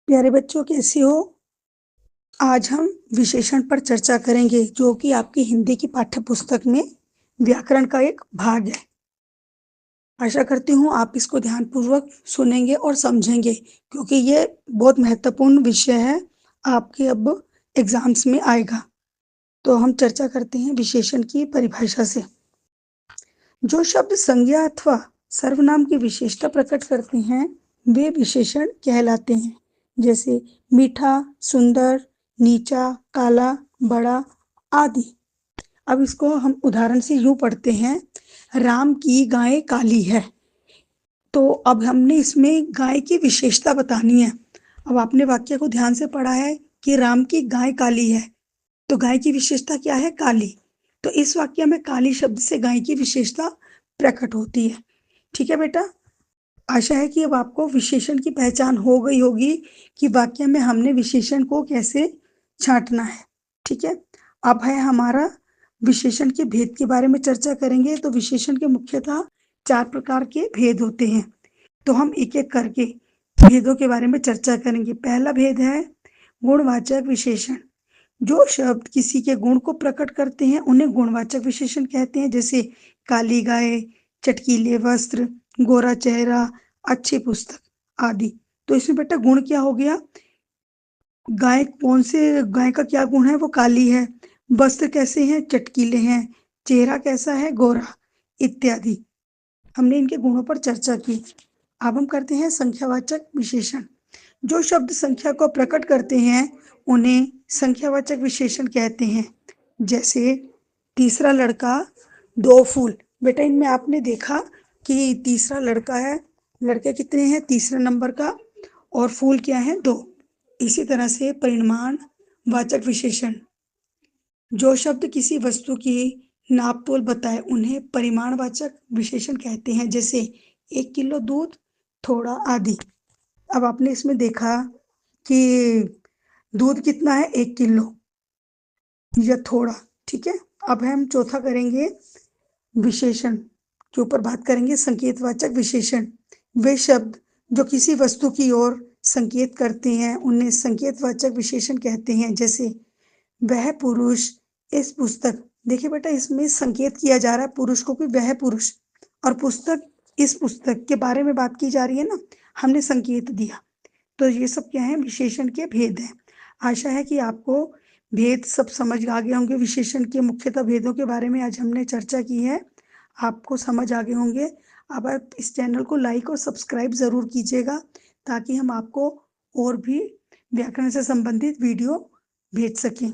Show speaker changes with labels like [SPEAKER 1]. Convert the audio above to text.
[SPEAKER 1] प्यारे बच्चों, कैसे हो? आज हम विशेषण पर चर्चा करेंगे, जो कि आपकी हिंदी की पाठ्य पुस्तक में व्याकरण का एक भाग है। आशा करती हूँ आप इसको ध्यानपूर्वक सुनेंगे और समझेंगे, क्योंकि ये बहुत महत्वपूर्ण विषय है, आपके अब एग्जाम्स में आएगा। तो हम चर्चा करते हैं विशेषण की परिभाषा से। जो शब्द संज्ञा अथवा सर्वनाम की विशेषता प्रकट करते हैं, वे विशेषण कहलाते हैं। जैसे मीठा, सुंदर, नीचा, काला, बड़ा आदि। अब इसको हम उदाहरण से यूं पढ़ते हैं, राम की गाय काली है। तो अब हमने इसमें गाय की विशेषता बतानी है। अब आपने वाक्य को ध्यान से पढ़ा है कि राम की गाय काली है, तो गाय की विशेषता क्या है? काली। तो इस वाक्य में काली शब्द से गाय की विशेषता प्रकट होती है। ठीक है बेटा, आशा है कि अब आपको विशेषण की पहचान हो गई होगी कि वाक्य में हमने विशेषण को कैसे छांटना है। ठीक है, अब है हमारा विशेषण के भेद के बारे में चर्चा करेंगे। तो विशेषण के मुख्यतः 4 प्रकार के भेद होते हैं। तो हम एक एक करके भेदों के बारे में चर्चा करेंगे। पहला भेद है गुणवाचक विशेषण। जो शब्द किसी के गुण को प्रकट करते हैं उन्हें गुणवाचक विशेषण कहते हैं। जैसे काली गाय, चटकीले वस्त्र, गोरा चेहरा, अच्छी पुस्तक आदि। तो इसमें बेटा गुण क्या हो गया? गाय गाय का क्या गुण है? वो काली है। वस्त्र कैसे हैं? चटकीले हैं। चेहरा कैसा है? गोरा इत्यादि। हमने इनके गुणों पर चर्चा की। अब हम करते हैं संख्यावाचक विशेषण। जो शब्द संख्या को प्रकट करते हैं उन्हें संख्यावाचक विशेषण कहते हैं। जैसे तीसरा लड़का, 2 फूल। बेटा इनमें आपने देखा कि तीसरा लड़का है, लड़के कितने हैं? तीसरे नंबर का, और फूल क्या है? 2। इसी तरह से परिमाण वाचक विशेषण। जो शब्द किसी वस्तु की नाप तोल बताए उन्हें परिमाणवाचक विशेषण कहते हैं। जैसे 1 किलो दूध, थोड़ा आदि। अब आपने इसमें देखा कि दूध कितना है? 1 किलो या थोड़ा। ठीक है, अब हम चौथा करेंगे विशेषण के ऊपर बात करेंगे, संकेतवाचक विशेषण। वे शब्द जो किसी वस्तु की ओर संकेत करते हैं उन्हें संकेतवाचक विशेषण कहते हैं। जैसे वह पुरुष इस पुस्तक। देखिए बेटा, इसमें संकेत किया जा रहा है पुरुष को कि वह पुरुष, और पुस्तक, इस पुस्तक के बारे में बात की जा रही है ना, हमने संकेत दिया। तो ये सब क्या है? विशेषण के भेद हैं। आशा है कि आपको भेद सब समझ आ गए होंगे। विशेषण के मुख्यतः भेदों के बारे में आज हमने चर्चा की है, आपको समझ आ गए होंगे। अब आप इस चैनल को लाइक और सब्सक्राइब ज़रूर कीजिएगा, ताकि हम आपको और भी व्याकरण से संबंधित वीडियो भेज सकें।